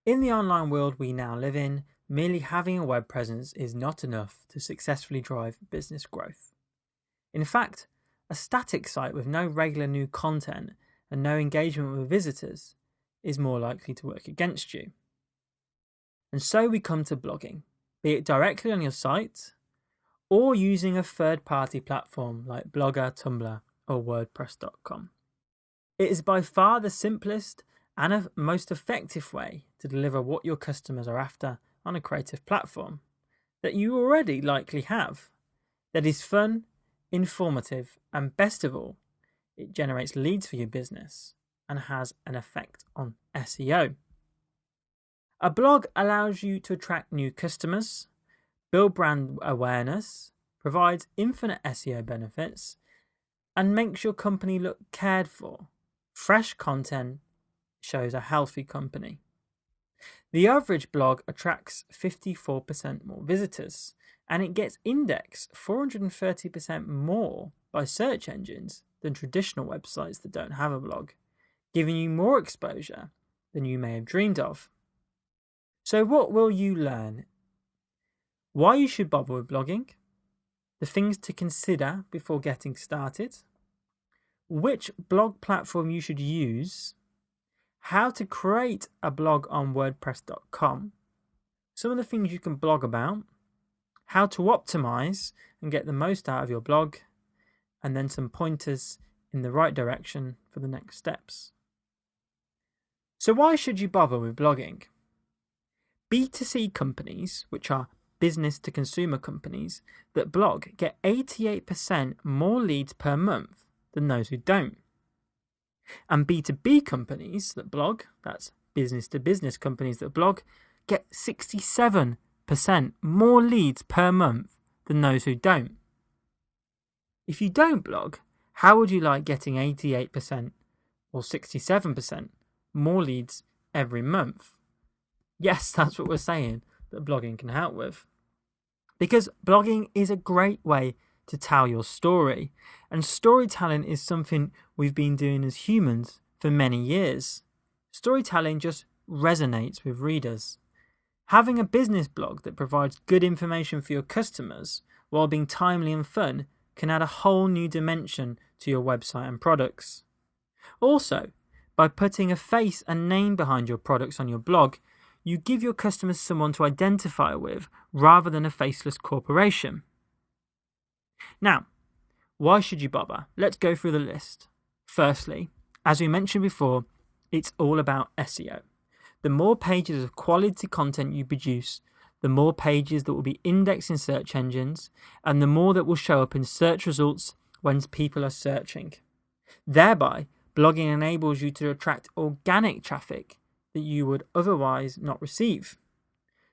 In the online world we now live in, merely having a web presence is not enough to successfully drive business growth. In fact, a static site with no regular new content and no engagement with visitors is more likely to work against you. And so we come to blogging, be it directly on your site or using a third-party platform like Blogger, Tumblr, or WordPress.com. It is by far the simplest and most effective way to deliver what your customers are after on a creative platform that you already likely have, that is fun, informative, and best of all, it generates leads for your business and has an effect on SEO. A blog allows you to attract new customers, build brand awareness, provides infinite SEO benefits, and makes your company look cared for. Fresh content shows a healthy company. The average blog attracts 54% more visitors, and it gets indexed 430% more by search engines than traditional websites that don't have a blog, giving you more exposure than you may have dreamed of. So what will you learn? Why you should bother with blogging, the things to consider before getting started, which blog platform you should use, how to create a blog on WordPress.com, some of the things you can blog about, how to optimize and get the most out of your blog, and then some pointers in the right direction for the next steps. So why should you bother with blogging? B2C companies, which are business to consumer companies that blog, get 88% more leads per month than those who don't. And B2B companies that blog, that's business to business companies that blog, get 67% more leads per month than those who don't. If you don't blog, how would you like getting 88% or 67% more leads every month? Yes, that's what we're saying that blogging can help with. Because blogging is a great way to tell your story, and storytelling is something we've been doing as humans for many years. Storytelling just resonates with readers. Having a business blog that provides good information for your customers while being timely and fun can add a whole new dimension to your website and products. Also, by putting a face and name behind your products on your blog, you give your customers someone to identify with rather than a faceless corporation. Now, why should you bother? Let's go through the list. Firstly, as we mentioned before, it's all about SEO. The more pages of quality content you produce, the more pages that will be indexed in search engines, and the more that will show up in search results when people are searching. Thereby, blogging enables you to attract organic traffic that you would otherwise not receive.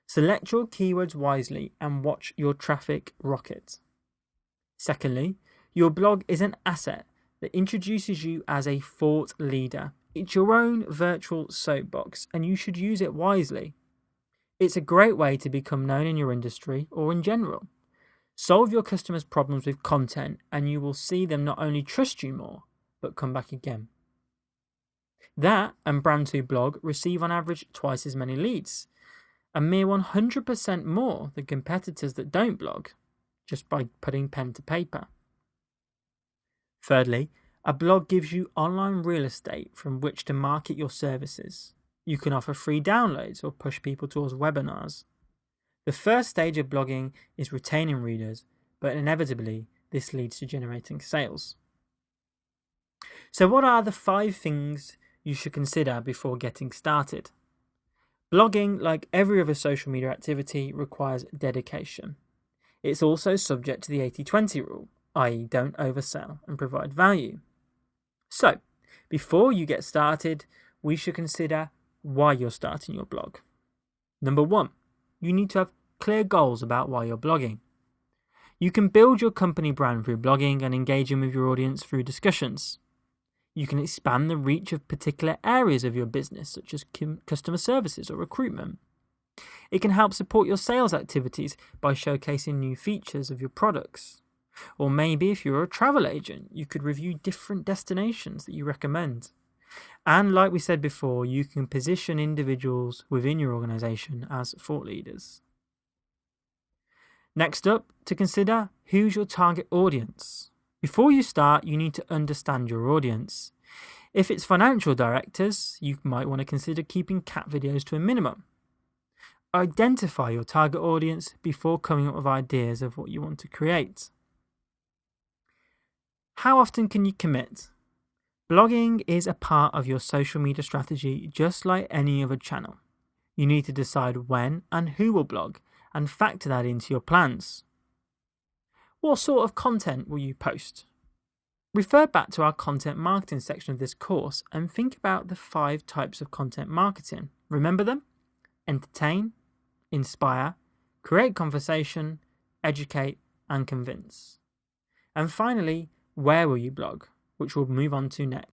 Select your keywords wisely and watch your traffic rocket. Secondly, your blog is an asset that introduces you as a thought leader. It's your own virtual soapbox, and you should use it wisely. It's a great way to become known in your industry or in general. Solve your customers' problems with content, and you will see them not only trust you more, but come back again. That and Brand2Blog receive on average twice as many leads, a mere 100% more than competitors that don't blog, just by putting pen to paper. Thirdly, a blog gives you online real estate from which to market your services. You can offer free downloads or push people towards webinars. The first stage of blogging is retaining readers, but inevitably this leads to generating sales. So what are the 5 things you should consider before getting started? Blogging, like every other social media activity, requires dedication. It's also subject to the 80-20 rule, i.e. don't oversell and provide value. So, before you get started, we should consider why you're starting your blog. Number 1, you need to have clear goals about why you're blogging. You can build your company brand through blogging and engaging with your audience through discussions. You can expand the reach of particular areas of your business, such as customer services or recruitment. It can help support your sales activities by showcasing new features of your products. Or maybe if you're a travel agent, you could review different destinations that you recommend. And like we said before, you can position individuals within your organization as thought leaders. Next up, to consider who's your target audience. Before you start, you need to understand your audience. If it's financial directors, you might want to consider keeping cat videos to a minimum. Identify your target audience before coming up with ideas of what you want to create. How often can you commit? Blogging is a part of your social media strategy just like any other channel. You need to decide when and who will blog and factor that into your plans. What sort of content will you post? Refer back to our content marketing section of this course and think about the 5 types of content marketing. Remember them? Entertain, inspire, create conversation, educate, and convince. And finally, where will you blog, which we'll move on to next.